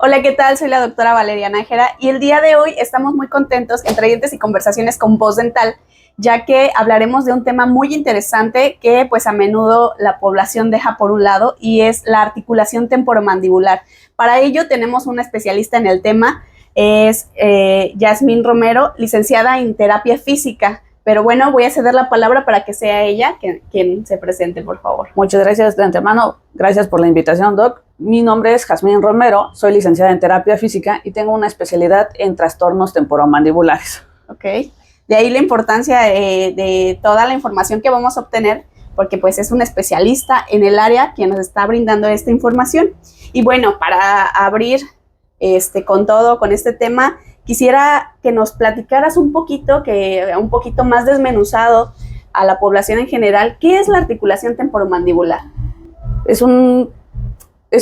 Hola, ¿qué tal? Soy la doctora Valeria Nájera y el día de hoy estamos muy contentos entre dientes y conversaciones con Voz Dental, ya que hablaremos de un tema muy interesante que pues a menudo la población deja por un lado y es la articulación temporomandibular. Para ello tenemos una especialista en el tema, es Yasmín Romero, licenciada en terapia física. Pero bueno, voy a ceder la palabra para que sea ella quien se presente, por favor. Muchas gracias de antemano. Gracias por la invitación, Doc. Mi nombre es Yasmín Romero, soy licenciada en terapia física y tengo una especialidad en trastornos temporomandibulares. Ok. De ahí la importancia de toda la información que vamos a obtener, porque pues es un especialista en el área quien nos está brindando esta información. Y bueno, para abrir con todo, con este tema, quisiera que nos platicaras un poquito más desmenuzado a la población en general, ¿qué es la articulación temporomandibular? Es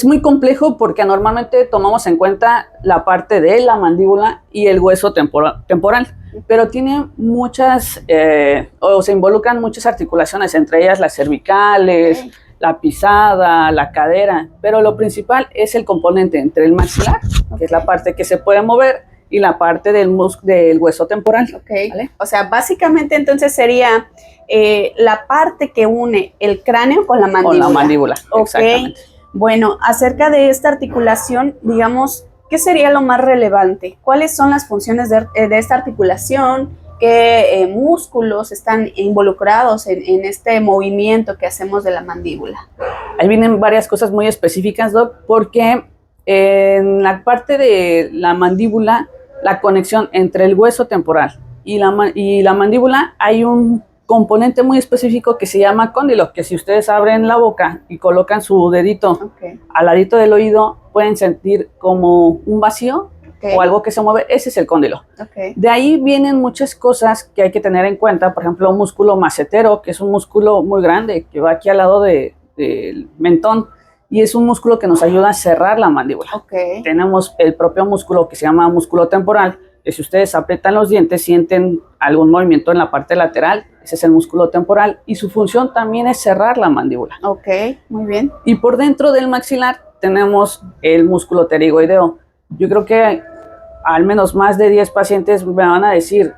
muy complejo porque normalmente tomamos en cuenta la parte de la mandíbula y el hueso temporal, pero tiene muchas, o se involucran muchas articulaciones, entre ellas las cervicales, okay, la pisada, la cadera, pero lo principal es el componente entre el maxilar, okay, que es la parte que se puede mover, y la parte del hueso temporal. Okay. ¿Vale? O sea, básicamente entonces sería la parte que une el cráneo con la mandíbula. Con la mandíbula, okay, exactamente. Bueno, acerca de esta articulación, digamos, ¿qué sería lo más relevante? ¿Cuáles son las funciones de esta articulación? ¿Qué músculos están involucrados en este movimiento que hacemos de la mandíbula? Ahí vienen varias cosas muy específicas, Doc, porque en la parte de la mandíbula, la conexión entre el hueso temporal y la mandíbula, hay un componente muy específico que se llama cóndilo, que si ustedes abren la boca y colocan su dedito okay, al ladito del oído, pueden sentir como un vacío, okay, o algo que se mueve. Ese es el cóndilo. Okay. De ahí vienen muchas cosas que hay que tener en cuenta, por ejemplo, un músculo macetero, que es un músculo muy grande, que va aquí al lado del mentón, y es un músculo que nos ayuda a cerrar la mandíbula. Okay. Tenemos el propio músculo que se llama músculo temporal, que si ustedes aprietan los dientes sienten algún movimiento en la parte lateral, ese es el músculo temporal, y su función también es cerrar la mandíbula. Ok, muy bien. Y por dentro del maxilar tenemos el músculo pterigoideo. Yo creo que al menos más de 10 pacientes me van a decir,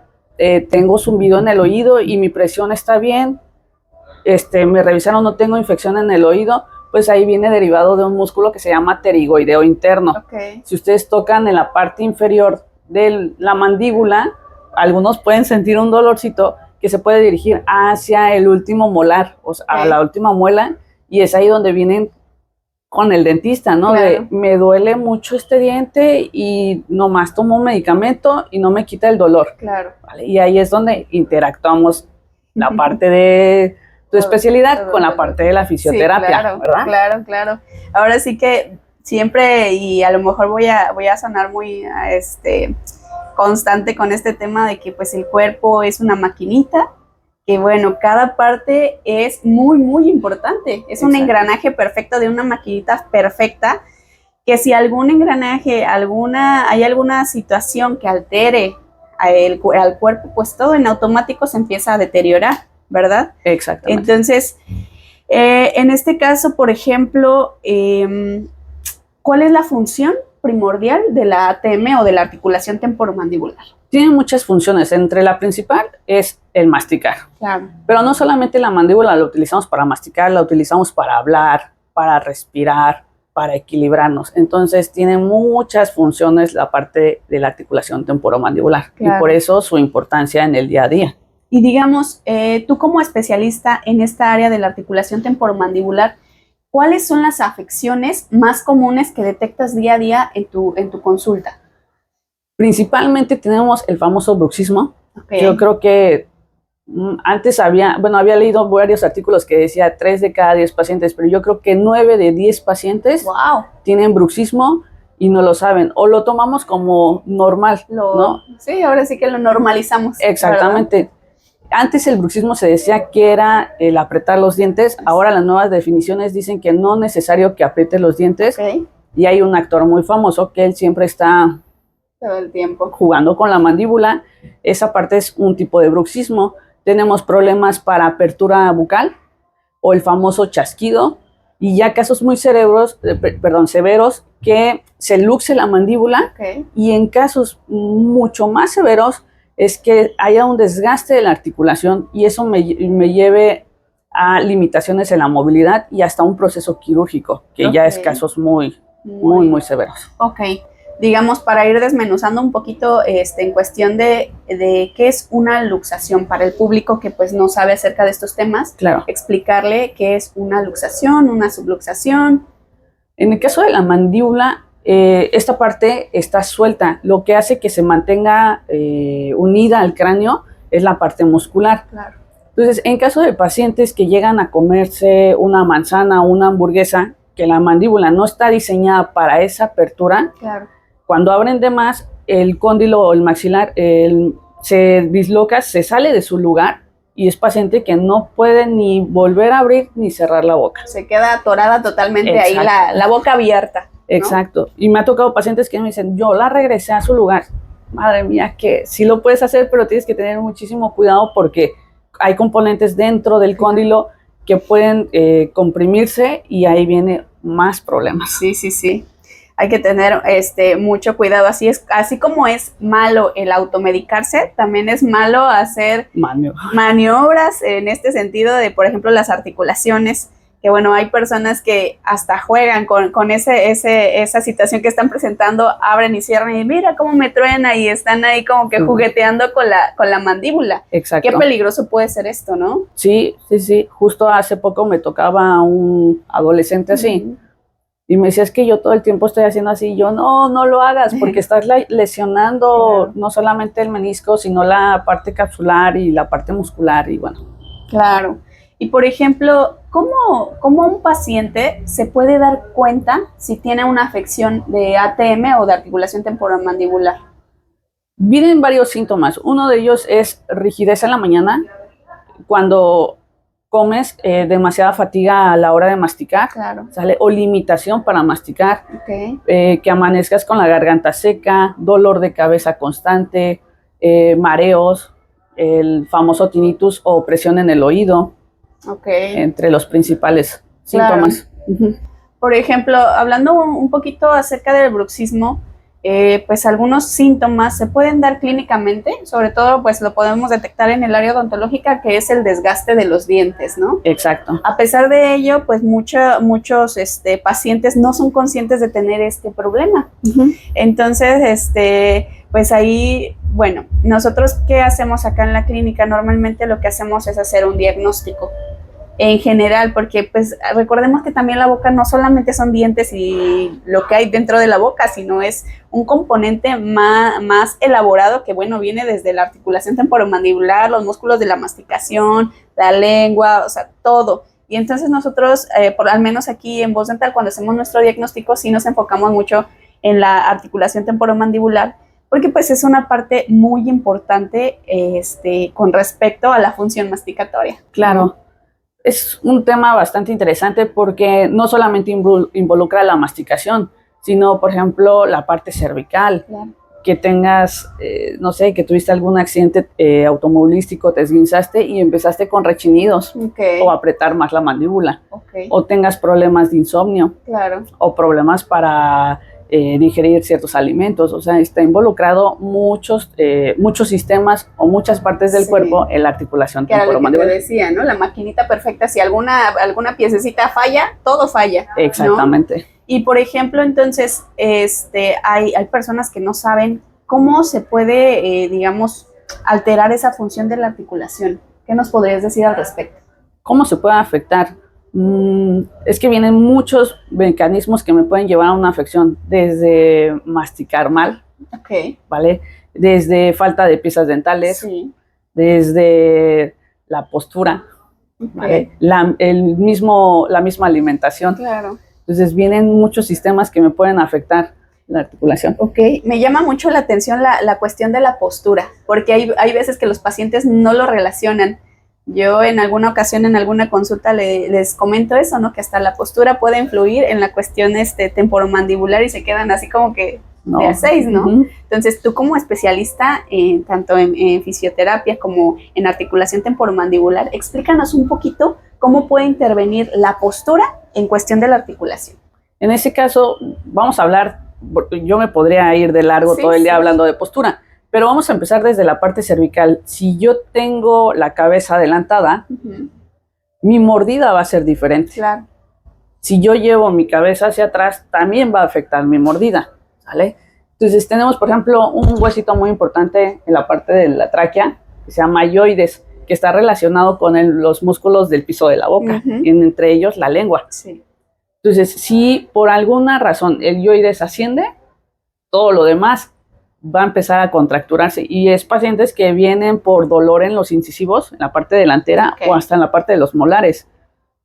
tengo zumbido en el oído y mi presión está bien, me revisaron, no tengo infección en el oído, pues ahí viene derivado de un músculo que se llama pterigoideo interno. Okay. Si ustedes tocan en la parte inferior de la mandíbula, algunos pueden sentir un dolorcito que se puede dirigir hacia el último molar, o sea, okay, a la última muela, y es ahí donde vienen con el dentista, ¿no? Claro. De, me duele mucho este diente y nomás tomo un medicamento y no me quita el dolor. Claro. ¿Vale? Y ahí es donde interactuamos la parte de tu especialidad con la parte de la fisioterapia, sí, claro, ¿verdad? Claro. Ahora sí que siempre, y a lo mejor voy a sonar muy constante con este tema de que pues el cuerpo es una maquinita, que bueno, cada parte es muy, muy importante. Es un engranaje perfecto de una maquinita perfecta, que si algún engranaje, hay alguna situación que altere al cuerpo, pues todo en automático se empieza a deteriorar, ¿verdad? Exactamente. Entonces, en este caso, por ejemplo, ¿cuál es la función primordial de la ATM o de la articulación temporomandibular? Tiene muchas funciones, entre la principal es el masticar. Claro. Pero no solamente la mandíbula la utilizamos para masticar, la utilizamos para hablar, para respirar, para equilibrarnos. Entonces tiene muchas funciones la parte de la articulación temporomandibular, claro, y por eso su importancia en el día a día. Y digamos, tú como especialista en esta área de la articulación temporomandibular, ¿cuáles son las afecciones más comunes que detectas día a día en tu consulta? Principalmente tenemos el famoso bruxismo. Okay. Yo creo que antes había leído varios artículos que decía 3 de cada 10 pacientes, pero yo creo que 9 de 10 pacientes wow, tienen bruxismo y no lo saben, o lo tomamos como normal, ¿no? Sí, ahora sí que lo normalizamos. Exactamente. ¿Verdad? Antes el bruxismo se decía que era el apretar los dientes, ahora las nuevas definiciones dicen que no es necesario que apriete los dientes, okay, y hay un actor muy famoso que él siempre está todo el tiempo jugando con la mandíbula. Esa parte es un tipo de bruxismo. Tenemos problemas para apertura bucal o el famoso chasquido, y ya casos muy severos que se luxe la mandíbula, y en casos mucho más severos es que haya un desgaste de la articulación y eso me lleve a limitaciones en la movilidad y hasta un proceso quirúrgico, que ya es casos muy severos. Ok, digamos, para ir desmenuzando un poquito en cuestión de qué es una luxación para el público que pues no sabe acerca de estos temas, claro, explicarle qué es una luxación, una subluxación. En el caso de la mandíbula, esta parte está suelta, lo que hace que se mantenga unida al cráneo es la parte muscular. Claro. Entonces, en caso de pacientes que llegan a comerse una manzana o una hamburguesa, que la mandíbula no está diseñada para esa apertura, claro, cuando abren de más, el cóndilo o el maxilar se disloca, se sale de su lugar y es paciente que no puede ni volver a abrir ni cerrar la boca. Se queda atorada totalmente. Exacto. Ahí la boca abierta, ¿no? Exacto. Y me ha tocado pacientes que me dicen, yo la regresé a su lugar. Madre mía, que sí lo puedes hacer, pero tienes que tener muchísimo cuidado porque hay componentes dentro del cóndilo que pueden comprimirse y ahí viene más problemas. Sí. Hay que tener mucho cuidado. Así como es malo el automedicarse, también es malo hacer maniobras en este sentido de, por ejemplo, las articulaciones, que bueno, hay personas que hasta juegan con esa situación que están presentando, abren y cierran y mira cómo me truena y están ahí como que jugueteando con la mandíbula. Exacto. Qué peligroso puede ser esto, ¿no? Sí. Justo hace poco me tocaba un adolescente así y me decía, es que yo todo el tiempo estoy haciendo así. Yo, no lo hagas porque estás lesionando no solamente el menisco, sino la parte capsular y la parte muscular y bueno. Claro. Y por ejemplo, ¿cómo un paciente se puede dar cuenta si tiene una afección de ATM o de articulación temporomandibular? Vienen varios síntomas. Uno de ellos es rigidez en la mañana, cuando comes demasiada fatiga a la hora de masticar, claro, ¿sale? O limitación para masticar, que amanezcas con la garganta seca, dolor de cabeza constante, mareos, el famoso tinnitus o presión en el oído. Entre los principales síntomas. Claro. Por ejemplo, hablando un poquito acerca del bruxismo, pues algunos síntomas se pueden dar clínicamente, sobre todo pues lo podemos detectar en el área odontológica, que es el desgaste de los dientes, ¿no? Exacto. A pesar de ello, pues muchos pacientes no son conscientes de tener este problema. Entonces, pues ahí, bueno, nosotros ¿qué hacemos acá en la clínica? Normalmente lo que hacemos es hacer un diagnóstico en general, porque pues recordemos que también la boca no solamente son dientes y lo que hay dentro de la boca, sino es un componente más elaborado que, bueno, viene desde la articulación temporomandibular, los músculos de la masticación, la lengua, o sea, todo. Y entonces nosotros, al menos aquí en Voz Dental, cuando hacemos nuestro diagnóstico, sí nos enfocamos mucho en la articulación temporomandibular, porque pues es una parte muy importante con respecto a la función masticatoria. Claro. Es un tema bastante interesante porque no solamente involucra la masticación, sino, por ejemplo, la parte cervical. Claro. Que tengas, no sé, que tuviste algún accidente automovilístico, te esguinzaste y empezaste con rechinidos o apretar más la mandíbula. O tengas problemas de insomnio. Claro. O problemas para digerir ciertos alimentos. O sea, está involucrado muchos sistemas o muchas partes del cuerpo en la articulación temporomandibular. Que te decía, ¿no? La maquinita perfecta, si alguna piececita falla, todo falla. Exactamente. ¿No? Y por ejemplo, entonces, hay personas que no saben cómo se puede, digamos, alterar esa función de la articulación. ¿Qué nos podrías decir al respecto? ¿Cómo se puede afectar? Es que vienen muchos mecanismos que me pueden llevar a una afección, desde masticar mal, ¿vale? Desde falta de piezas dentales, desde la postura, ¿vale? La misma alimentación. Claro. Entonces vienen muchos sistemas que me pueden afectar la articulación. Me llama mucho la atención la cuestión de la postura, porque hay veces que los pacientes no lo relacionan. Yo en alguna ocasión, en alguna consulta les comento eso, ¿no? Que hasta la postura puede influir en la cuestión temporomandibular y se quedan así como que de a 6, ¿no? Entonces, tú como especialista, tanto en fisioterapia como en articulación temporomandibular, explícanos un poquito cómo puede intervenir la postura en cuestión de la articulación? En ese caso, vamos a hablar, yo me podría ir de largo todo el día hablando de postura, pero vamos a empezar desde la parte cervical. Si yo tengo la cabeza adelantada, mi mordida va a ser diferente. Claro. Si yo llevo mi cabeza hacia atrás, también va a afectar mi mordida, ¿sale? Entonces tenemos, por ejemplo, un huesito muy importante en la parte de la tráquea, que se llama yoides, que está relacionado con los músculos del piso de la boca, y entre ellos la lengua. Sí. Entonces, si por alguna razón el yoides asciende, todo lo demás va a empezar a contracturarse. Y es pacientes que vienen por dolor en los incisivos, en la parte delantera, o hasta en la parte de los molares.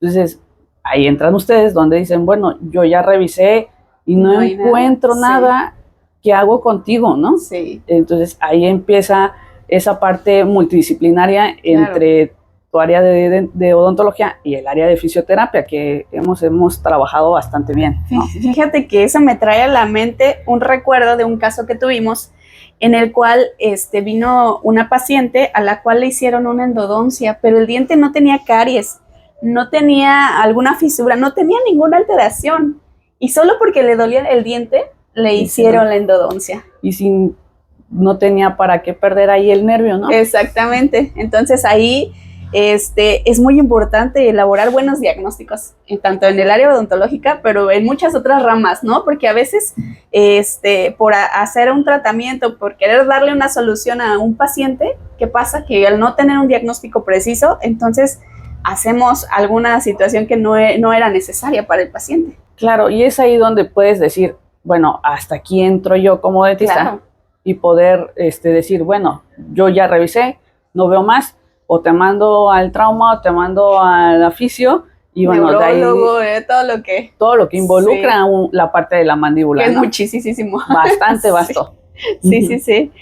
Entonces, ahí entran ustedes donde dicen, bueno, yo ya revisé y no encuentro nada. ¿Qué hago contigo, no? Sí. Entonces, ahí empieza esa parte multidisciplinaria entre tu área de odontología y el área de fisioterapia, que hemos trabajado bastante bien, ¿no? Fíjate que eso me trae a la mente un recuerdo de un caso que tuvimos en el cual vino una paciente a la cual le hicieron una endodoncia, pero el diente no tenía caries, no tenía alguna fisura, no tenía ninguna alteración, y solo porque le dolía el diente le hicieron la endodoncia. Y sin no tenía para qué perder ahí el nervio, ¿no? Exactamente. Entonces ahí es muy importante elaborar buenos diagnósticos, tanto en el área odontológica, pero en muchas otras ramas, ¿no? Porque a veces por hacer un tratamiento, por querer darle una solución a un paciente, ¿qué pasa? Que al no tener un diagnóstico preciso, entonces hacemos alguna situación que no era necesaria para el paciente. Claro, y es ahí donde puedes decir, bueno, hasta aquí entro yo como dentista, y poder decir, bueno, yo ya revisé, no veo más, o te mando al trauma, o te mando al fisio, y bueno, neurólogo, de ahí, todo lo que involucra la parte de la mandíbula, que es ¿no? Muchísimo. Bastante vasto. Sí.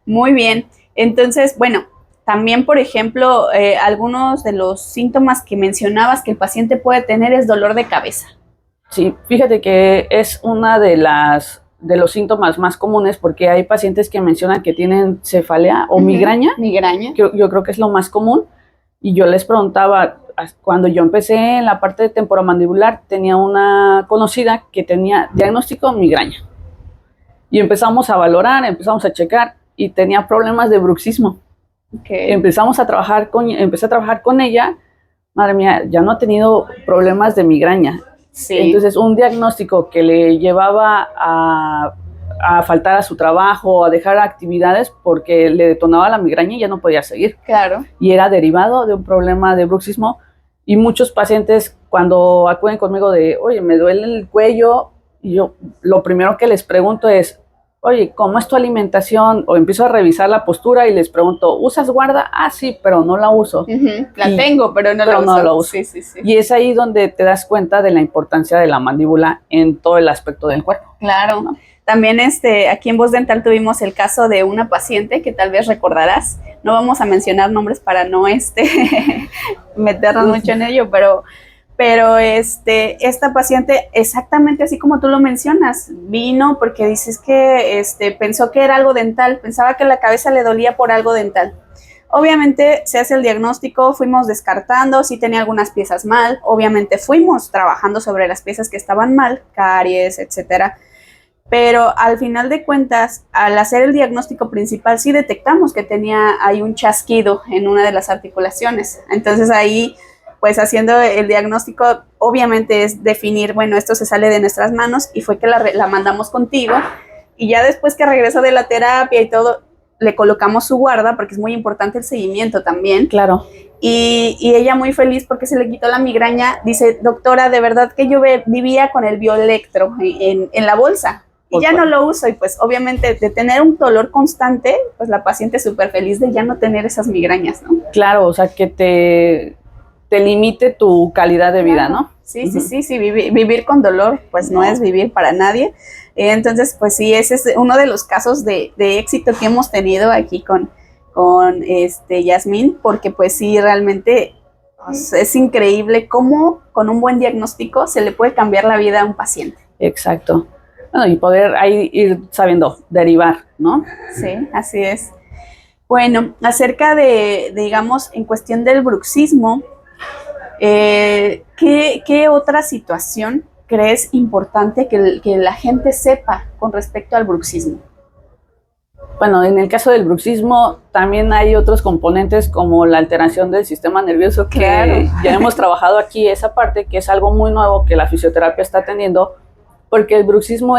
Muy bien. Entonces, bueno, también, por ejemplo, algunos de los síntomas que mencionabas que el paciente puede tener es dolor de cabeza. Sí, fíjate que es una de los síntomas más comunes, porque hay pacientes que mencionan que tienen cefalea o migraña. Migraña. Yo creo que es lo más común. Y yo les preguntaba, cuando yo empecé en la parte de temporomandibular, tenía una conocida que tenía diagnóstico migraña. Y empezamos a valorar, empezamos a checar, y tenía problemas de bruxismo. Empecé a trabajar con ella. Madre mía, ya no ha tenido problemas de migraña. Sí. Entonces, un diagnóstico que le llevaba a faltar a su trabajo, a dejar actividades porque le detonaba la migraña y ya no podía seguir. Claro. Y era derivado de un problema de bruxismo. Y muchos pacientes, cuando acuden conmigo de, oye, me duele el cuello, y yo lo primero que les pregunto es, oye, ¿cómo es tu alimentación? O empiezo a revisar la postura y les pregunto, ¿usas guarda? Ah, sí, pero no la uso. La tengo, pero no la uso. Sí. Y es ahí donde te das cuenta de la importancia de la mandíbula en todo el aspecto del cuerpo. Claro, ¿no? También aquí en Voz Dental tuvimos el caso de una paciente que tal vez recordarás. No vamos a mencionar nombres para no meternos mucho en ello, pero esta paciente, exactamente así como tú lo mencionas, vino porque dices que pensó que era algo dental, pensaba que la cabeza le dolía por algo dental. Obviamente se hace el diagnóstico, fuimos descartando si tenía algunas piezas mal, obviamente fuimos trabajando sobre las piezas que estaban mal, caries, etcétera. Pero al final de cuentas, al hacer el diagnóstico principal, sí detectamos que tenía ahí un chasquido en una de las articulaciones. Entonces ahí, pues haciendo el diagnóstico, obviamente es definir, bueno, esto se sale de nuestras manos, y fue que la mandamos contigo, y ya después que regresó de la terapia y todo, le colocamos su guarda, porque es muy importante el seguimiento también. Claro. Y ella muy feliz porque se le quitó la migraña. Dice, doctora, de verdad que yo vivía con el bioelectro en la bolsa. Y ya no lo uso, y pues obviamente de tener un dolor constante, pues la paciente súper feliz de ya no tener esas migrañas, ¿no? Claro, o sea, que te limite tu calidad de vida, ¿no? Sí, vivir con dolor, pues no es vivir para nadie. Entonces, pues sí, ese es uno de los casos de éxito que hemos tenido aquí con Yasmín, porque pues sí, realmente pues, es increíble cómo con un buen diagnóstico se le puede cambiar la vida a un paciente. Exacto. Bueno, y poder ahí ir sabiendo derivar, ¿no? Sí, así es. Bueno, acerca digamos, en cuestión del bruxismo, ¿Qué otra situación crees importante que la gente sepa con respecto al bruxismo? Bueno, en el caso del bruxismo también hay otros componentes como la alteración del sistema nervioso que Claro. ya hemos trabajado aquí, esa parte que es algo muy nuevo que la fisioterapia está atendiendo, porque el bruxismo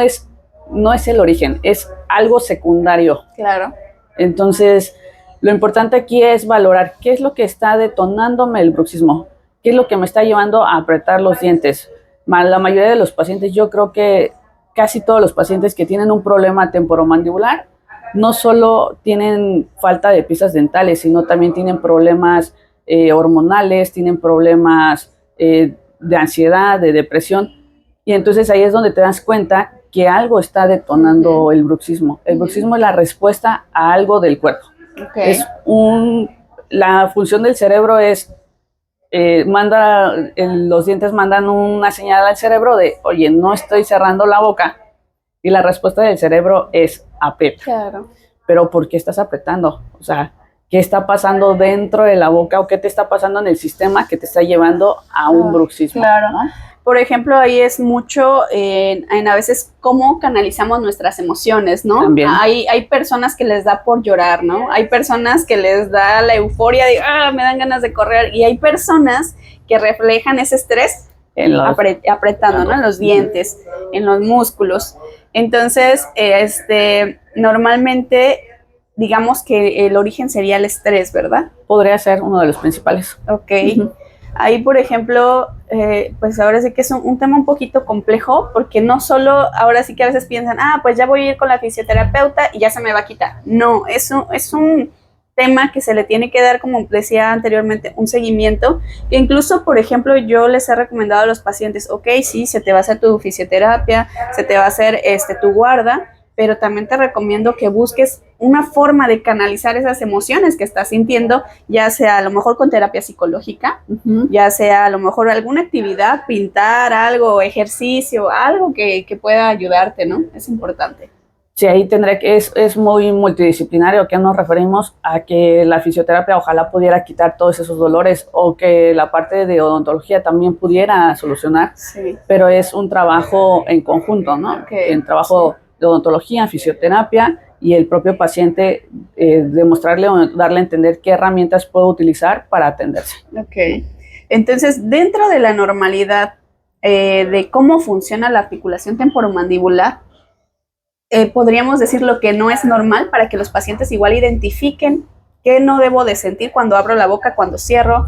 no es el origen, es algo secundario. Claro. Entonces, lo importante aquí es valorar qué es lo que está detonándome el bruxismo, qué es lo que me está llevando a apretar los dientes. La mayoría de los pacientes, yo creo que casi todos los pacientes que tienen un problema temporomandibular, no solo tienen falta de piezas dentales, sino también tienen problemas hormonales, tienen problemas de ansiedad, de depresión. Y entonces ahí es donde te das cuenta que algo está detonando el bruxismo. El bruxismo es la respuesta a algo del cuerpo. Okay. La función del cerebro es, los dientes mandan una señal al cerebro de, oye, no estoy cerrando la boca. Y la respuesta del cerebro es aprieta. Claro. Pero ¿por qué estás apretando? O sea, ¿qué está pasando dentro de la boca o qué te está pasando en el sistema que te está llevando a un bruxismo? Claro. ¿No? Por ejemplo, ahí es mucho en a veces cómo canalizamos nuestras emociones, ¿no? También. Hay personas que les da por llorar, ¿no? Hay personas que les da la euforia de, me dan ganas de correr. Y hay personas que reflejan ese estrés apretando, ¿no? En los dientes, en los músculos. Entonces, normalmente, digamos que el origen sería el estrés, ¿verdad? Podría ser uno de los principales. Ok. Ahí, por ejemplo, pues ahora sí que es un tema un poquito complejo, porque no solo, ahora sí que a veces piensan, pues ya voy a ir con la fisioterapeuta y ya se me va a quitar. No, es un tema que se le tiene que dar, como decía anteriormente, un seguimiento. E incluso, por ejemplo, yo les he recomendado a los pacientes, ok, sí, se te va a hacer tu fisioterapia, se te va a hacer tu guarda, pero también te recomiendo que busques una forma de canalizar esas emociones que estás sintiendo, ya sea a lo mejor con terapia psicológica, ya sea a lo mejor alguna actividad, pintar algo, ejercicio, algo que pueda ayudarte, ¿no? Es importante. Sí, ahí es muy multidisciplinario. ¿Qué nos referimos? A que la fisioterapia ojalá pudiera quitar todos esos dolores o que la parte de odontología también pudiera solucionar, sí. Pero es un trabajo en conjunto, ¿no? Okay. En trabajo de odontología, fisioterapia y el propio paciente demostrarle o darle a entender qué herramientas puede utilizar para atenderse. Ok. Entonces, dentro de la normalidad de cómo funciona la articulación temporomandibular, podríamos decir lo que no es normal para que los pacientes igual identifiquen qué no debo de sentir cuando abro la boca, cuando cierro,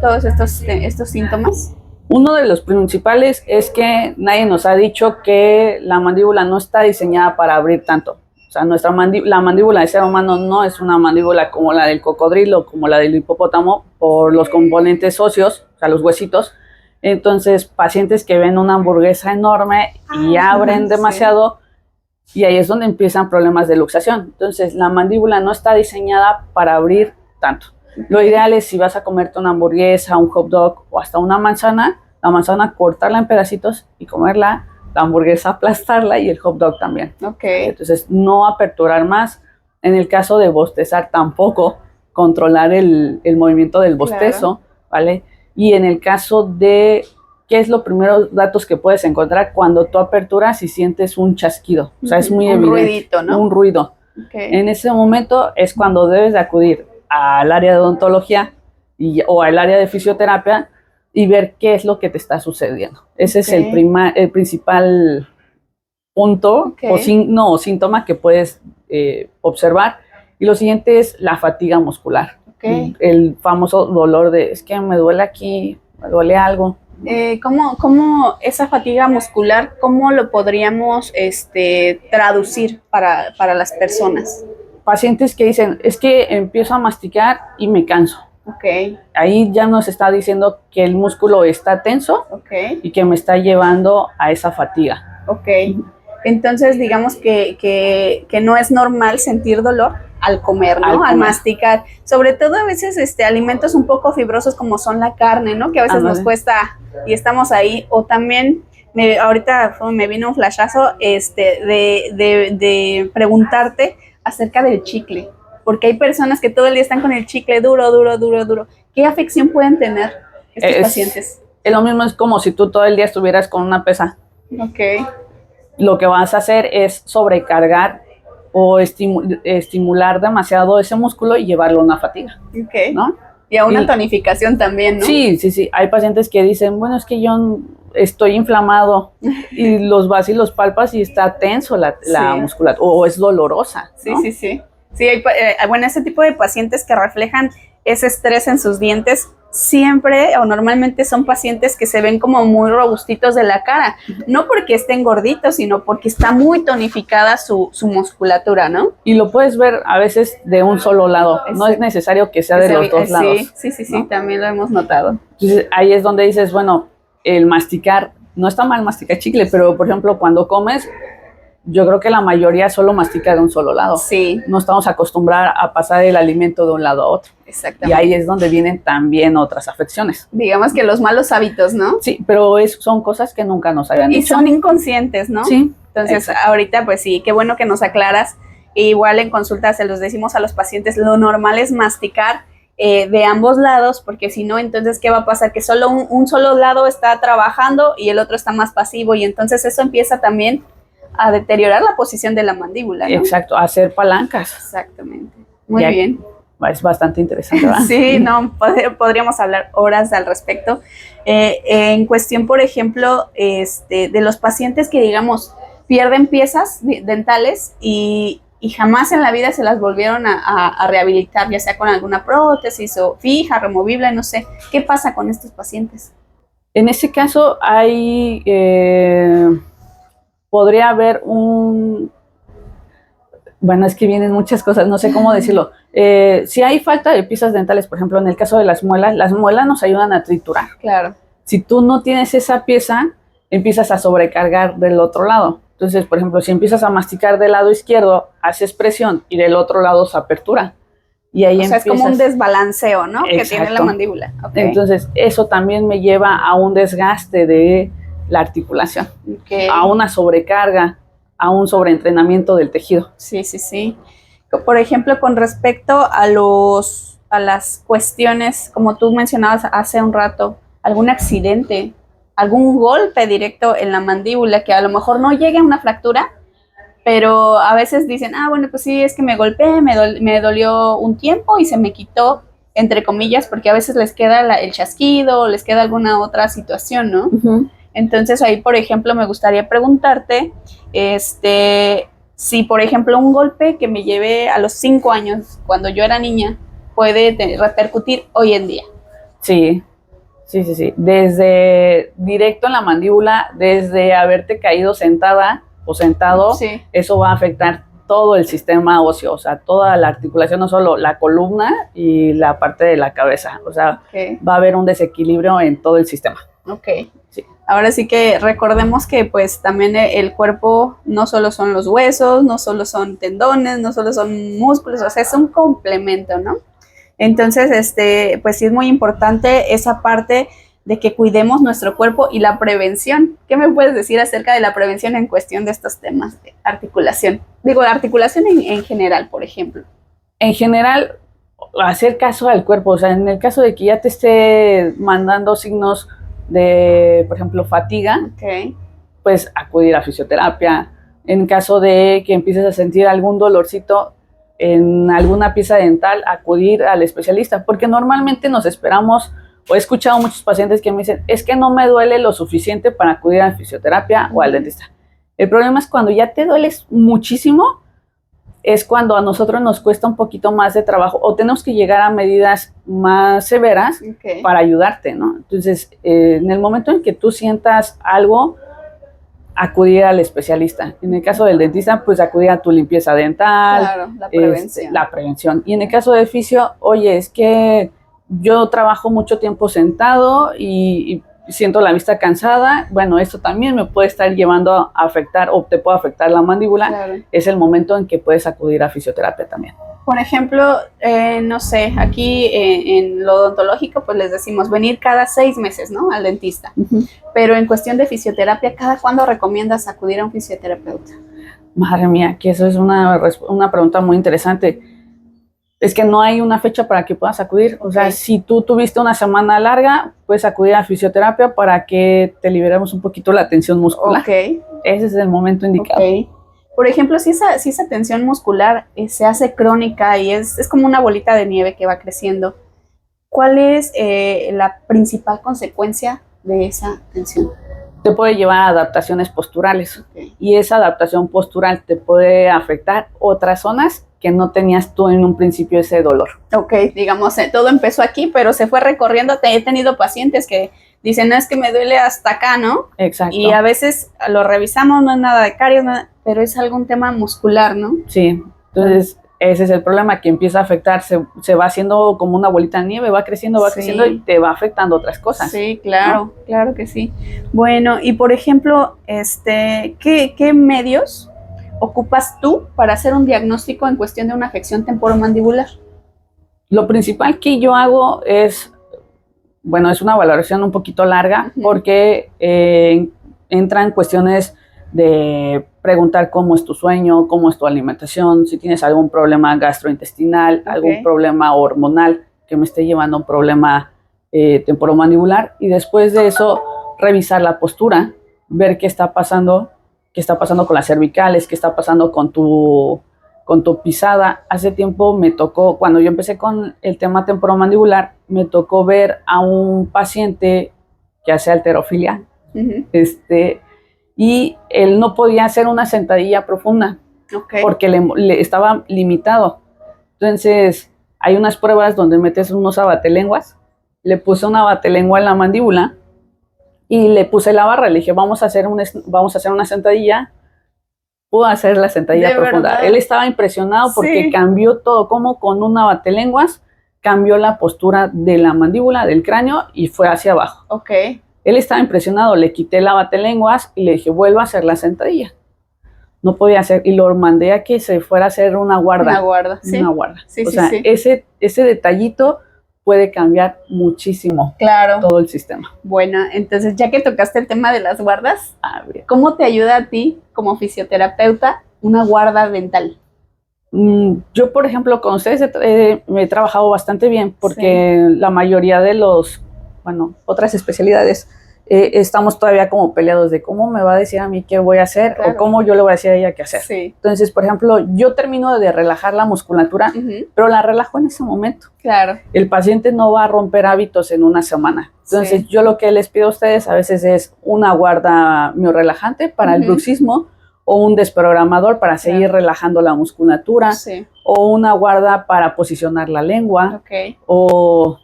todos estos síntomas. Uno de los principales es que nadie nos ha dicho que la mandíbula no está diseñada para abrir tanto. O sea, la mandíbula del ser humano no es una mandíbula como la del cocodrilo, como la del hipopótamo, por los componentes óseos, o sea, los huesitos. Entonces, pacientes que ven una hamburguesa enorme y abren demasiado, y ahí es donde empiezan problemas de luxación. Entonces, la mandíbula no está diseñada para abrir tanto. Lo ideal es, si vas a comerte una hamburguesa, un hot dog o hasta una manzana, la manzana cortarla en pedacitos y comerla, la hamburguesa aplastarla y el hot dog también. Okay. Entonces, no aperturar más. En el caso de bostezar, tampoco controlar el movimiento del bostezo, ¿vale? Y en el caso de, ¿qué es los primeros datos que puedes encontrar cuando tú aperturas y sientes un chasquido? O sea, es muy evidente. Un ruidito, ¿no? Un ruido. Okay. En ese momento es cuando debes de acudir al área de odontología o al área de fisioterapia y ver qué es lo que te está sucediendo. Ese es el principal punto o síntoma que puedes observar. Y lo siguiente es la fatiga muscular. El famoso dolor de, es que me duele aquí, me duele algo. ¿Cómo esa fatiga muscular, cómo lo podríamos traducir para las personas? Pacientes que dicen, es que empiezo a masticar y me canso. Ahí ya nos está diciendo que el músculo está tenso y que me está llevando a esa fatiga. Entonces, digamos que no es normal sentir dolor al comer, ¿no? Al masticar. Sobre todo a veces alimentos un poco fibrosos como son la carne, ¿no? Que a veces nos cuesta y estamos ahí. O también, ahorita me vino un flashazo de preguntarte acerca del chicle. Porque hay personas que todo el día están con el chicle duro. ¿Qué afección pueden tener estos pacientes? Es lo mismo, es como si tú todo el día estuvieras con una pesa. Ok. Lo que vas a hacer es sobrecargar o estimular demasiado ese músculo y llevarlo a una fatiga, Ok. ¿no? Y a una tonificación también, ¿no? Sí, sí, sí. Hay pacientes que dicen, bueno, es que yo estoy inflamado y los vas y los palpas y está tenso la musculatura o es dolorosa, ¿no? Sí, sí, sí. Sí, bueno, ese tipo de pacientes que reflejan ese estrés en sus dientes siempre o normalmente son pacientes que se ven como muy robustitos de la cara, no porque estén gorditos, sino porque está muy tonificada su musculatura, ¿no? Y lo puedes ver a veces de un solo lado, no es necesario que sea de los dos lados. Sí, sí, sí, también lo hemos notado. Entonces ahí es donde dices, bueno, el masticar, no está mal masticar chicle, pero por ejemplo cuando comes, yo creo que la mayoría solo mastica de un solo lado. Sí. No estamos acostumbrados a pasar el alimento de un lado a otro. Exactamente. Y ahí es donde vienen también otras afecciones. Digamos que los malos hábitos, ¿no? Sí, pero son cosas que nunca nos habían dicho. Y son inconscientes, ¿no? Sí. Entonces, ahorita pues sí, qué bueno que nos aclaras. Igual en consulta se los decimos a los pacientes, lo normal es masticar de ambos lados, porque si no, entonces, ¿qué va a pasar? Que solo un solo lado está trabajando y el otro está más pasivo, y entonces eso empieza también a deteriorar la posición de la mandíbula, ¿no? Exacto, a hacer palancas. Exactamente. Muy bien. Es bastante interesante, ¿verdad? Sí, no, podríamos hablar horas al respecto. En cuestión, por ejemplo, de los pacientes que, digamos, pierden piezas dentales y jamás en la vida se las volvieron a rehabilitar, ya sea con alguna prótesis o fija, removible, no sé. ¿Qué pasa con estos pacientes? En ese caso podría haber bueno, es que vienen muchas cosas, no sé cómo decirlo. Si hay falta de piezas dentales, por ejemplo, en el caso de las muelas nos ayudan a triturar. Claro. Si tú no tienes esa pieza, empiezas a sobrecargar del otro lado. Entonces, por ejemplo, si empiezas a masticar del lado izquierdo, haces presión y del otro lado se apertura. Y ahí es como un desbalanceo, ¿no? Exacto. Que tiene la mandíbula. Okay. Entonces, eso también me lleva a un desgaste de la articulación, a una sobrecarga, a un sobreentrenamiento del tejido. Sí, sí, sí. Por ejemplo, con respecto a las cuestiones, como tú mencionabas hace un rato, algún accidente, algún golpe directo en la mandíbula que a lo mejor no llegue a una fractura, pero a veces dicen, bueno, pues sí, es que me golpeé, me dolió un tiempo y se me quitó, entre comillas, porque a veces les queda el chasquido, les queda alguna otra situación, ¿no? Uh-huh. Entonces ahí, por ejemplo, me gustaría preguntarte, si por ejemplo un golpe que me llevé a los 5 años, cuando yo era niña, puede repercutir hoy en día. Sí, sí, sí, sí. Desde directo en la mandíbula, desde haberte caído sentada o sentado, sí. Eso va a afectar todo el sistema óseo, o sea, toda la articulación, no solo la columna y la parte de la cabeza, o sea, va a haber un desequilibrio en todo el sistema. Ok. Sí. Ahora sí que recordemos que pues también el cuerpo no solo son los huesos, no solo son tendones, no solo son músculos, o sea, es un complemento, ¿no? Entonces, pues sí es muy importante esa parte de que cuidemos nuestro cuerpo y la prevención. ¿Qué me puedes decir acerca de la prevención en cuestión de estos temas de articulación? Digo, articulación en general, por ejemplo. En general, hacer caso al cuerpo, o sea, en el caso de que ya te esté mandando signos de, por ejemplo, fatiga, pues acudir a fisioterapia. En caso de que empieces a sentir algún dolorcito en alguna pieza dental, acudir al especialista, porque normalmente nos esperamos, o he escuchado muchos pacientes que me dicen, es que no me duele lo suficiente para acudir a fisioterapia o al dentista. El problema es cuando ya te dueles muchísimo, es cuando a nosotros nos cuesta un poquito más de trabajo o tenemos que llegar a medidas más severas para ayudarte, ¿no? Entonces, en el momento en que tú sientas algo, acudir al especialista. En el caso del dentista, pues acudir a tu limpieza dental. Claro, la prevención. La prevención. Y en el caso de fisio, oye, es que yo trabajo mucho tiempo sentado y siento la vista cansada, bueno, esto también me puede estar llevando a afectar o te puede afectar la mandíbula. Claro. Es el momento en que puedes acudir a fisioterapia también. Por ejemplo, no sé, aquí en lo odontológico, pues les decimos venir cada 6 meses, ¿no? Al dentista. Uh-huh. Pero en cuestión de fisioterapia, ¿cada cuándo recomiendas acudir a un fisioterapeuta? Madre mía, que eso es una pregunta muy interesante. Es que no hay una fecha para que puedas acudir. O sea, Ok. si tú tuviste una semana larga, puedes acudir a fisioterapia para que te liberemos un poquito la tensión muscular. Ok, Ese es el momento indicado. ok. Por ejemplo, si esa tensión muscular se hace crónica y es como una bolita de nieve que va creciendo, ¿cuál es la principal consecuencia de esa tensión? Te puede llevar a adaptaciones posturales. Ok. Y esa adaptación postural te puede afectar otras zonas que no tenías tú en un principio ese dolor. Ok, digamos, todo empezó aquí, pero se fue recorriendo. He tenido pacientes que dicen, no, es que me duele hasta acá, ¿no? Exacto. Y a veces lo revisamos, no es nada de caries, nada, pero es algún tema muscular, ¿no? Sí, entonces ese es el problema, que empieza a afectar, se va haciendo como una bolita de nieve, va creciendo Sí. y te va afectando otras cosas. Sí, claro, claro que sí. Bueno, y por ejemplo, ¿qué medios ocupas tú para hacer un diagnóstico en cuestión de una afección temporomandibular? Lo principal que yo hago es, bueno, es una valoración un poquito larga, Ujú. porque entran cuestiones de preguntar cómo es tu sueño, cómo es tu alimentación, si tienes algún problema gastrointestinal, Ok. algún problema hormonal que me esté llevando a un problema temporomandibular, y después de eso revisar la postura, ver qué está pasando con las cervicales, qué está pasando con tu pisada. Hace tiempo me tocó, cuando yo empecé con el tema temporomandibular, me tocó ver a un paciente que hace halterofilia, Ujú. y él no podía hacer una sentadilla profunda Ok. porque le estaba limitado. Entonces, hay unas pruebas donde metes unos abatelenguas, le puse una abatelengua en la mandíbula y le puse la barra, le dije, vamos a hacer una sentadilla. Pudo hacer la sentadilla ¿De profunda. verdad? Él estaba impresionado porque Sí. cambió todo, como con un abatelenguas cambió la postura de la mandíbula, del cráneo, y fue hacia abajo. Ok. Él estaba impresionado, le quité la batelenguas y le dije, vuelva a hacer la sentadilla. No podía hacer, y lo mandé a que se fuera a hacer una guarda. Una guarda, sí. Una guarda. Sí, o sí, sea, sí. ese detallito puede cambiar muchísimo Claro. todo el sistema. Bueno, entonces ya que tocaste el tema de las guardas, A ver. ¿cómo te ayuda a ti como fisioterapeuta una guarda dental? Yo, por ejemplo, con ustedes me he trabajado bastante bien, porque la mayoría de otras especialidades, estamos todavía como peleados de cómo me va a decir a mí qué voy a hacer, Claro. o cómo yo le voy a decir a ella qué hacer. Sí. Entonces, por ejemplo, yo termino de relajar la musculatura, Ujú. pero la relajo en ese momento. Claro. El paciente no va a romper hábitos en una semana. Entonces, yo lo que les pido a ustedes a veces es una guarda miorrelajante para el bruxismo, o un desprogramador para seguir relajando la musculatura, o una guarda para posicionar la lengua, o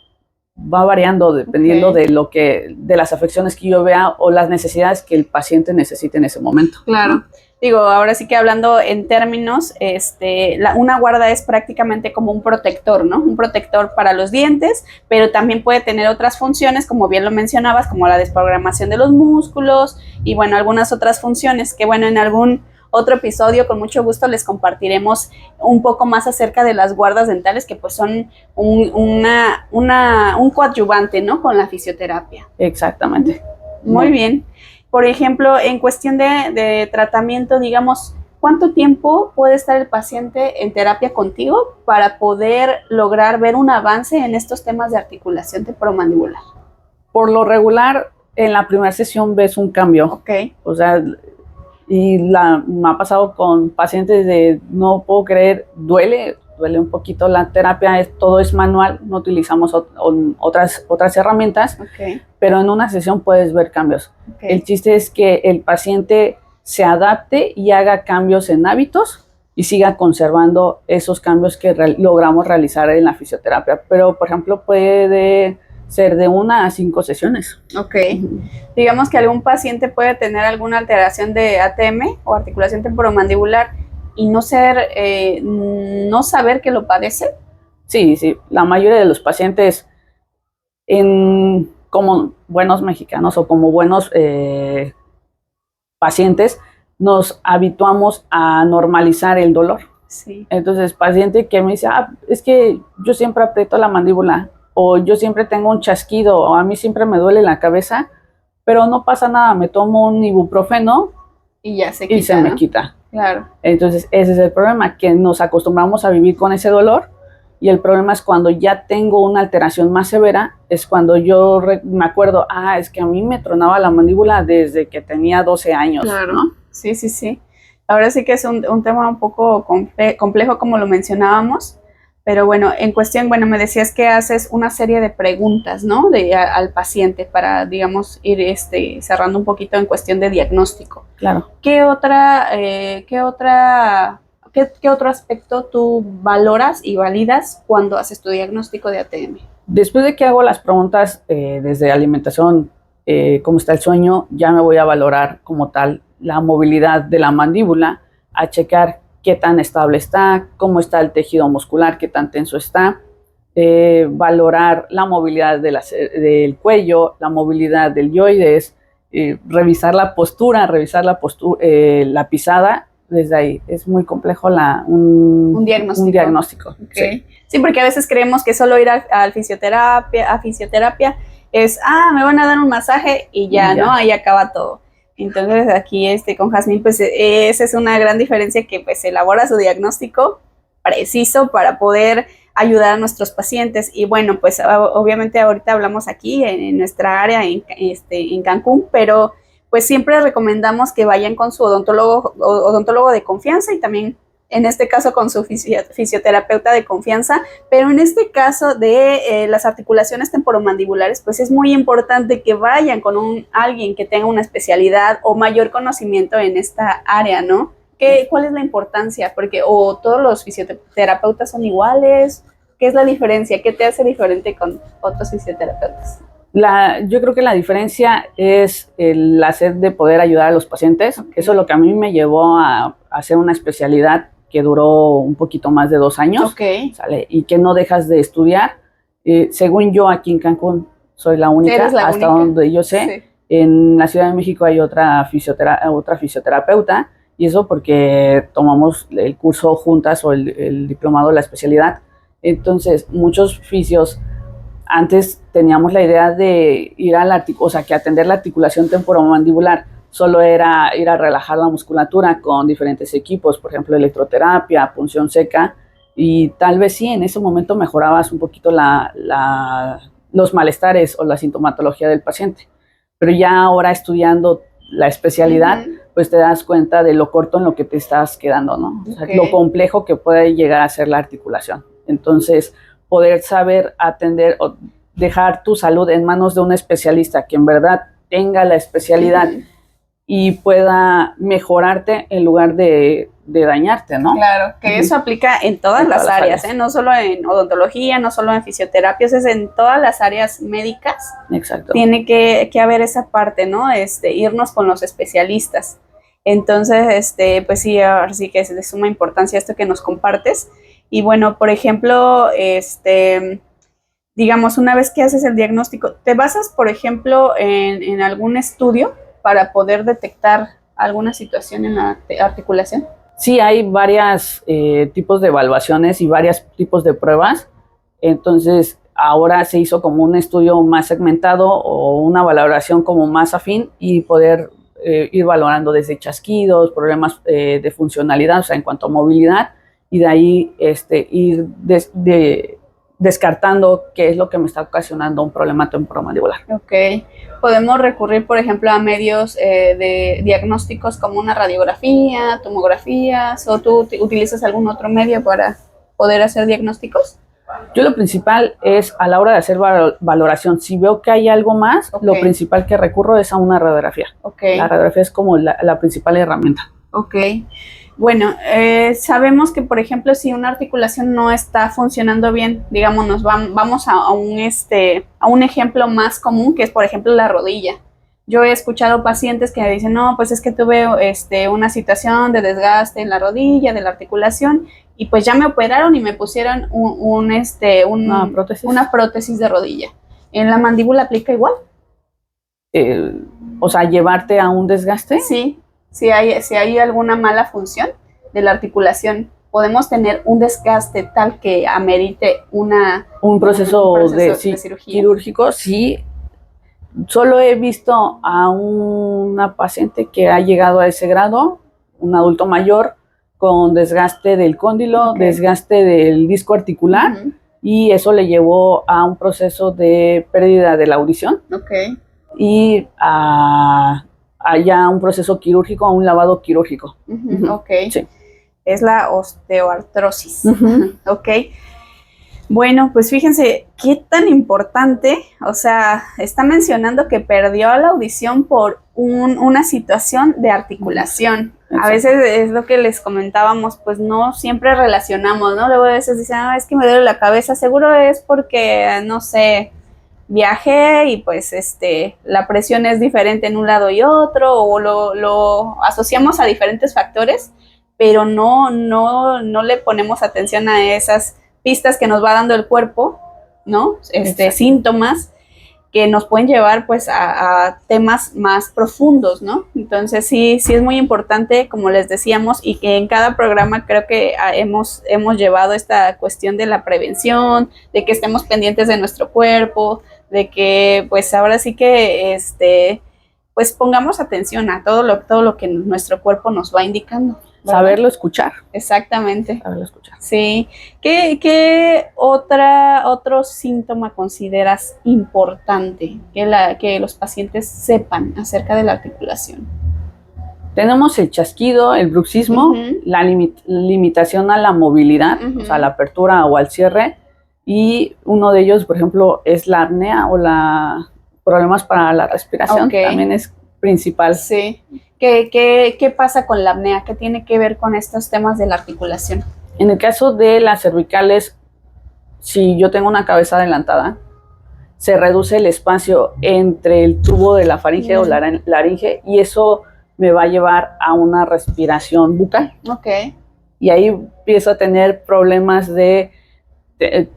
va variando dependiendo de las afecciones que yo vea o las necesidades que el paciente necesite en ese momento. Claro. Digo, ahora sí que hablando en términos, una guarda es prácticamente como un protector, ¿no? Un protector para los dientes, pero también puede tener otras funciones, como bien lo mencionabas, como la desprogramación de los músculos y, bueno, algunas otras funciones que, bueno, en algún otro episodio con mucho gusto les compartiremos un poco más acerca de las guardas dentales, que pues son un coadyuvante, ¿no? Con la fisioterapia. Exactamente. Muy bien. Por ejemplo, en cuestión de tratamiento, digamos, ¿cuánto tiempo puede estar el paciente en terapia contigo para poder lograr ver un avance en estos temas de articulación temporomandibular? Por lo regular, en la primera sesión ves un cambio. Ok. O sea, me ha pasado con pacientes de no puedo creer, duele un poquito la terapia, todo es manual, no utilizamos otras herramientas, pero en una sesión puedes ver cambios. El chiste es que el paciente se adapte y haga cambios en hábitos y siga conservando esos cambios que logramos realizar en la fisioterapia. Pero, por ejemplo, puede ser de 1 a 5 sesiones. Ok. Digamos que algún paciente puede tener alguna alteración de ATM o articulación temporomandibular y no saber que lo padece. Sí, la mayoría de los pacientes, como buenos mexicanos o como buenos pacientes, nos habituamos a normalizar el dolor. Sí. Entonces, paciente que me dice, es que yo siempre aprieto la mandíbula, o yo siempre tengo un chasquido, o a mí siempre me duele la cabeza, pero no pasa nada, me tomo un ibuprofeno y ya se quita, y se me quita. Claro. Entonces, ese es el problema, que nos acostumbramos a vivir con ese dolor y el problema es cuando ya tengo una alteración más severa, es cuando yo me acuerdo, es que a mí me tronaba la mandíbula desde que tenía 12 años, Claro. ¿no? Sí, sí, sí. Ahora sí que es un tema un poco complejo como lo mencionábamos, pero bueno, en cuestión, bueno, me decías que haces una serie de preguntas, ¿no? Al paciente para, digamos, ir cerrando un poquito en cuestión de diagnóstico. Claro. ¿Qué otro aspecto tú valoras y validas cuando haces tu diagnóstico de ATM? Después de que hago las preguntas desde alimentación, cómo está el sueño, ya me voy a valorar como tal la movilidad de la mandíbula, a checar qué tan estable está, cómo está el tejido muscular, qué tan tenso está, valorar la movilidad del cuello, la movilidad del yoides, revisar la postura, la pisada. Desde ahí es muy complejo un diagnóstico. Okay. Sí, porque a veces creemos que solo ir a fisioterapia es, me van a dar un masaje y ya, ¿no? Ahí acaba todo. Entonces aquí con Jazmín, pues esa es una gran diferencia, que pues elabora su diagnóstico preciso para poder ayudar a nuestros pacientes. Y bueno, pues obviamente ahorita hablamos aquí en nuestra área en Cancún, pero pues siempre recomendamos que vayan con su odontólogo de confianza, y también en este caso con su fisioterapeuta de confianza, pero en este caso de las articulaciones temporomandibulares, pues es muy importante que vayan con alguien que tenga una especialidad o mayor conocimiento en esta área, ¿no? ¿Cuál es la importancia? Porque todos los fisioterapeutas son iguales. ¿Qué es la diferencia? ¿Qué te hace diferente con otros fisioterapeutas? Yo creo que la diferencia es la sed de poder ayudar a los pacientes. Okay. Eso es lo que a mí me llevó a hacer una especialidad que duró un poquito más de 2 años. Okay. ¿Sale? Y que no dejas de estudiar. Según yo, aquí en Cancún soy la única, hasta donde yo sé. Sí. En la Ciudad de México hay otra fisioterapeuta, y eso porque tomamos el curso juntas, o el diplomado, la especialidad. Entonces, muchos fisios antes teníamos la idea de ir que atender la articulación temporomandibular solo era ir a relajar la musculatura con diferentes equipos, por ejemplo, electroterapia, punción seca, y tal vez sí, en ese momento mejorabas un poquito los malestares o la sintomatología del paciente. Pero ya ahora, estudiando la especialidad, pues te das cuenta de lo corto en lo que te estás quedando, ¿no? O sea, lo complejo que puede llegar a ser la articulación. Entonces, poder saber atender o dejar tu salud en manos de un especialista que en verdad tenga la especialidad y pueda mejorarte en lugar de dañarte, ¿no? Claro, que eso aplica en todas las áreas, no solo en odontología, no solo en fisioterapia, es en todas las áreas médicas. Exacto. Tiene que haber esa parte, ¿no? Irnos con los especialistas. Entonces, pues sí, ahora sí que es de suma importancia esto que nos compartes. Y bueno, por ejemplo, digamos, una vez que haces el diagnóstico, ¿te basas, por ejemplo, en algún estudio para poder detectar alguna situación en la articulación? Sí, hay varios tipos de evaluaciones y varios tipos de pruebas. Entonces, ahora se hizo como un estudio más segmentado o una valoración como más afín, y poder ir valorando desde chasquidos, problemas de funcionalidad, o sea, en cuanto a movilidad, y de ahí ir descartando qué es lo que me está ocasionando un problema temporomandibular. Ok. Podemos recurrir, por ejemplo, a medios de diagnósticos como una radiografía, tomografías, o tú utilizas algún otro medio para poder hacer diagnósticos. Yo lo principal es, a la hora de hacer valoración, si veo que hay algo más, lo principal que recurro es a una radiografía. La radiografía es como la principal herramienta. Ok. Bueno, sabemos que, por ejemplo, si una articulación no está funcionando bien, digamos, vamos a un ejemplo más común, que es, por ejemplo, la rodilla. Yo he escuchado pacientes que me dicen, no, pues es que tuve una situación de desgaste en la rodilla, de la articulación, y pues ya me operaron y me pusieron una prótesis de rodilla. ¿En la mandíbula aplica igual? O sea, ¿llevarte a un desgaste? Sí. Si hay alguna mala función de la articulación, podemos tener un desgaste tal que amerite un proceso de cirugía quirúrgico. Sí, solo he visto a una paciente que ha llegado a ese grado, un adulto mayor con desgaste del cóndilo, Ok. desgaste del disco articular, Ujú. y eso le llevó a un proceso de pérdida de la audición Ok. y a ya un proceso quirúrgico, a un lavado quirúrgico. Ujú. Ujú. Ok. Sí. Es la osteoartrosis. Ujú. Ok. Bueno, pues fíjense qué tan importante, o sea, está mencionando que perdió la audición por una situación de articulación. A Exacto. veces es lo que les comentábamos, pues no siempre relacionamos, ¿no? Luego a veces dicen, ah, es que me duele la cabeza, seguro es porque, no sé, viajé y pues la presión es diferente en un lado y otro, o lo asociamos a diferentes factores, pero no le ponemos atención a esas pistas que nos va dando el cuerpo, ¿no? Exacto. Síntomas que nos pueden llevar pues a temas más profundos, ¿no? Entonces sí es muy importante, como les decíamos, y que en cada programa creo que hemos llevado esta cuestión de la prevención, de que estemos pendientes de nuestro cuerpo, de que pues ahora sí que pues pongamos atención a todo lo que nuestro cuerpo nos va indicando, ¿verdad? Saberlo escuchar. Exactamente. Saberlo escuchar. Sí. ¿Qué otro síntoma consideras importante que los pacientes sepan acerca de la articulación? Tenemos el chasquido, el bruxismo, Ujú. la limitación a la movilidad, Ujú. o sea, a la apertura o al cierre, y uno de ellos, por ejemplo, es la apnea o problemas para la respiración, Ok. también es principal. Sí. ¿Qué pasa con la apnea? ¿Qué tiene que ver con estos temas de la articulación? En el caso de las cervicales, si yo tengo una cabeza adelantada, se reduce el espacio entre el tubo de la faringe o laringe, y eso me va a llevar a una respiración bucal. Ok. Y ahí empiezo a tener problemas de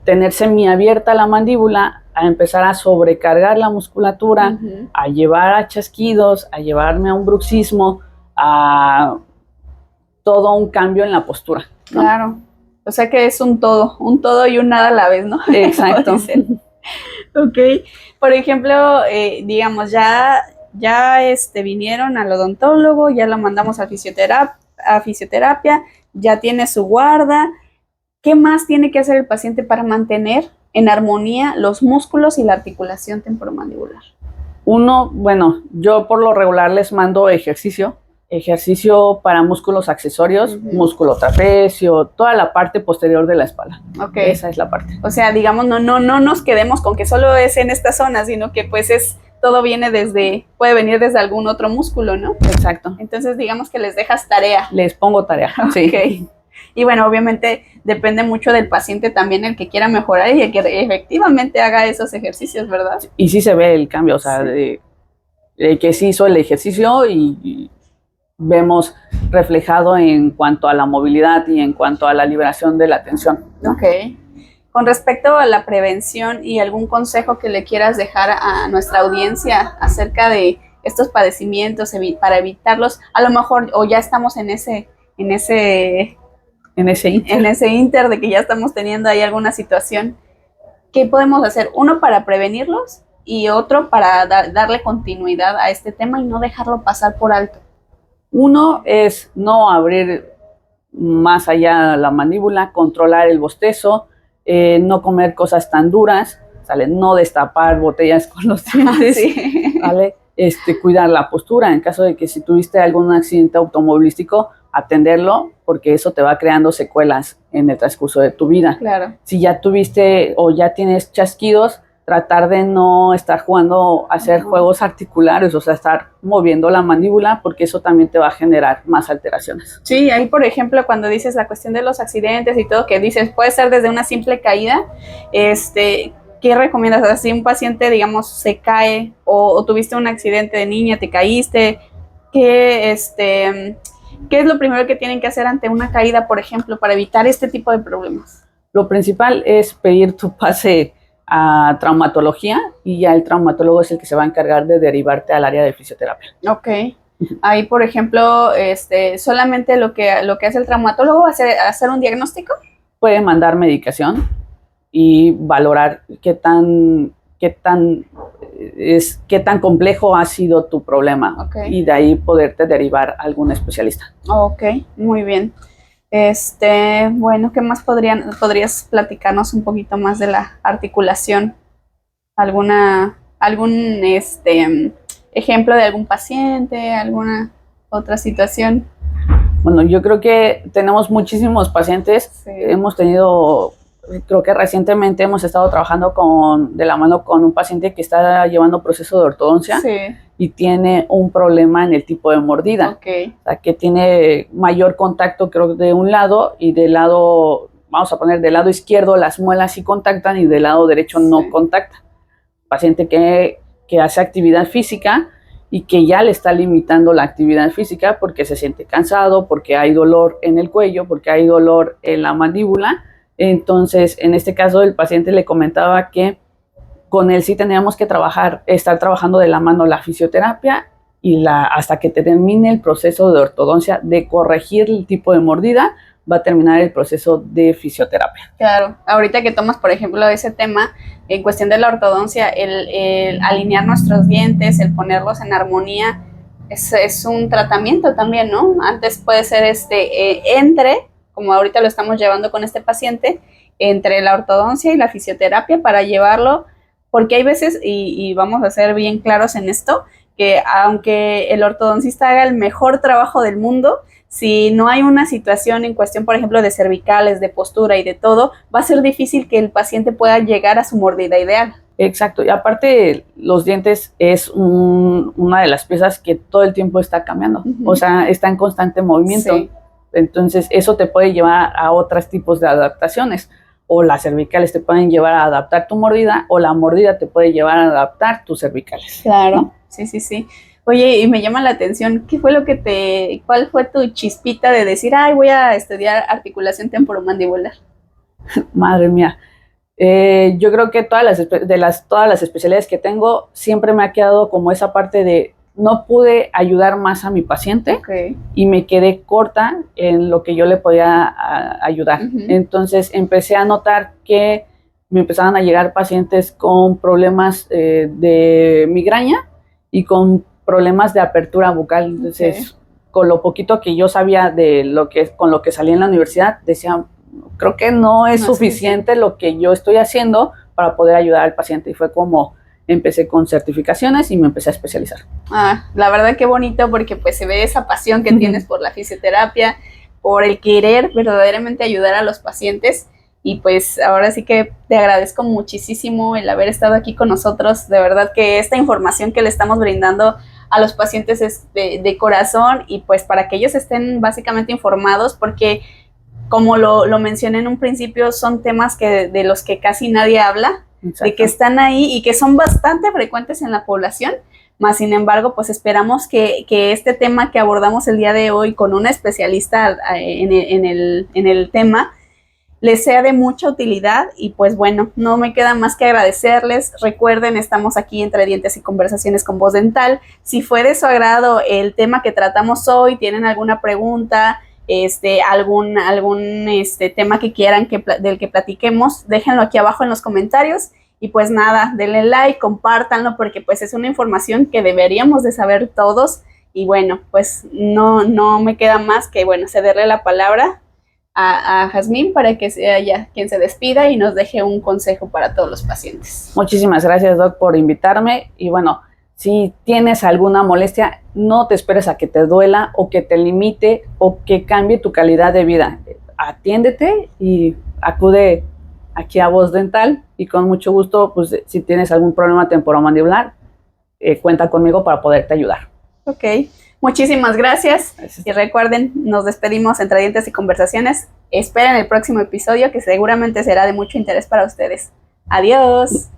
tener semiabierta la mandíbula, a empezar a sobrecargar la musculatura, Ujú. a llevar a chasquidos, a llevarme a un bruxismo, a todo un cambio en la postura, ¿no? Claro. O sea que es un todo y un nada a la vez, ¿no? Exacto. Ok. Por ejemplo, digamos, ya vinieron al odontólogo, ya lo mandamos a fisioterapia, ya tiene su guarda. ¿Qué más tiene que hacer el paciente para mantener en armonía los músculos y la articulación temporomandibular? Uno, bueno, yo por lo regular les mando ejercicio para músculos accesorios, músculo trapecio, toda la parte posterior de la espalda. Ok. Esa es la parte. O sea, digamos, no nos quedemos con que solo es en esta zona, sino que pues todo puede venir desde algún otro músculo, ¿no? Exacto. Entonces, digamos que les dejas tarea. Les pongo tarea, sí. Ok. Y bueno, obviamente depende mucho del paciente también el que quiera mejorar y el que efectivamente haga esos ejercicios, ¿verdad? Y sí se ve el cambio, o sea, sí. de que sí hizo el ejercicio y vemos reflejado en cuanto a la movilidad y en cuanto a la liberación de la tensión, ¿no? Ok. Con respecto a la prevención y algún consejo que le quieras dejar a nuestra audiencia acerca de estos padecimientos para evitarlos, a lo mejor o ya estamos en ese inter de que ya estamos teniendo ahí alguna situación, ¿qué podemos hacer? Uno para prevenirlos y otro para darle continuidad a este tema y no dejarlo pasar por alto. Uno es no abrir más allá la mandíbula, controlar el bostezo, no comer cosas tan duras, ¿sale? No destapar botellas con los dientes, sí. ¿vale? Cuidar la postura, en caso de que si tuviste algún accidente automovilístico, atenderlo, porque eso te va creando secuelas en el transcurso de tu vida. Claro. Si ya tuviste o ya tienes chasquidos, tratar de no estar jugando a hacer juegos articulares, o sea, estar moviendo la mandíbula, porque eso también te va a generar más alteraciones. Sí, ahí por ejemplo, cuando dices la cuestión de los accidentes y todo, que dices, puede ser desde una simple caída, ¿qué recomiendas? O sea, si un paciente, digamos, se cae o tuviste un accidente de niña, te caíste, ¿qué es lo primero que tienen que hacer ante una caída, por ejemplo, para evitar este tipo de problemas? Lo principal es pedir tu pase a traumatología y ya el traumatólogo es el que se va a encargar de derivarte al área de fisioterapia. Ok. Ahí, por ejemplo, solamente lo que hace el traumatólogo es hacer un diagnóstico. Puede mandar medicación y valorar qué tan complejo ha sido tu problema, Okay. Y de ahí poderte derivar a algún especialista. Ok, muy bien. Bueno, ¿qué más podrías platicarnos un poquito más de la articulación? ¿Algún ejemplo de algún paciente, alguna otra situación? Bueno, yo creo que tenemos muchísimos pacientes. Sí. Hemos tenido, creo que recientemente hemos estado trabajando de la mano con un paciente que está llevando proceso de ortodoncia. Sí. Y tiene un problema en el tipo de mordida. Okay. O sea, que tiene mayor contacto, creo, de un lado, y del lado, vamos a poner del lado izquierdo, las muelas sí contactan y del lado derecho no contacta. Paciente que hace actividad física y que ya le está limitando la actividad física porque se siente cansado, porque hay dolor en el cuello, porque hay dolor en la mandíbula. Entonces, en este caso, el paciente le comentaba que con él sí teníamos que estar trabajando de la mano la fisioterapia hasta que termine el proceso de ortodoncia, de corregir el tipo de mordida, va a terminar el proceso de fisioterapia. Claro, ahorita que tomas, por ejemplo, ese tema, en cuestión de la ortodoncia, el alinear nuestros dientes, el ponerlos en armonía, es un tratamiento también, ¿no? Antes puede ser como ahorita lo estamos llevando con este paciente, entre la ortodoncia y la fisioterapia para llevarlo, porque hay veces, y vamos a ser bien claros en esto, que aunque el ortodoncista haga el mejor trabajo del mundo, si no hay una situación en cuestión, por ejemplo, de cervicales, de postura y de todo, va a ser difícil que el paciente pueda llegar a su mordida ideal. Exacto, y aparte los dientes es una de las piezas que todo el tiempo está cambiando, o sea, está en constante movimiento. Sí. Entonces eso te puede llevar a otros tipos de adaptaciones, o las cervicales te pueden llevar a adaptar tu mordida, o la mordida te puede llevar a adaptar tus cervicales. Claro, ¿no? Sí. Oye, y me llama la atención, ¿cuál fue tu chispita de decir, voy a estudiar articulación temporomandibular? Madre mía. Yo creo que todas las especialidades que tengo, siempre me ha quedado como esa parte de no pude ayudar más a mi paciente, y me quedé corta en lo que yo le podía ayudar. Entonces empecé a notar que me empezaban a llegar pacientes con problemas de migraña y con problemas de apertura bucal. Entonces, con lo poquito que yo sabía con lo que salí en la universidad, decía, creo que no es suficiente lo que yo estoy haciendo para poder ayudar al paciente. Y fue como empecé con certificaciones y me empecé a especializar. La verdad que bonito, porque pues se ve esa pasión que tienes por la fisioterapia, por el querer verdaderamente ayudar a los pacientes. Y pues ahora sí que te agradezco muchísimo el haber estado aquí con nosotros. De verdad que esta información que le estamos brindando a los pacientes es de corazón, y pues para que ellos estén básicamente informados, porque como lo mencioné en un principio, son temas de los que casi nadie habla. Exacto. De que están ahí y que son bastante frecuentes en la población, más sin embargo, pues esperamos que este tema que abordamos el día de hoy con una especialista en el tema les sea de mucha utilidad. Y pues bueno, no me queda más que agradecerles. Recuerden, estamos aquí entre dientes y conversaciones con Voz Dental. Si fue de su agrado el tema que tratamos hoy, tienen alguna pregunta, algún tema que quieran del que platiquemos, déjenlo aquí abajo en los comentarios. Y pues nada, denle like, compártanlo, porque pues es una información que deberíamos de saber todos. Y bueno, pues no me queda más que cederle la palabra a Jazmín para que sea ella quien se despida y nos deje un consejo para todos los pacientes. Muchísimas gracias, Doc, por invitarme. Y bueno, si tienes alguna molestia, no te esperes a que te duela o que te limite o que cambie tu calidad de vida. Atiéndete y acude aquí a Voz Dental, y con mucho gusto, pues si tienes algún problema temporomandibular, cuenta conmigo para poderte ayudar. Ok, muchísimas gracias. Y recuerden, nos despedimos entre dientes y conversaciones. Esperen el próximo episodio, que seguramente será de mucho interés para ustedes. Adiós.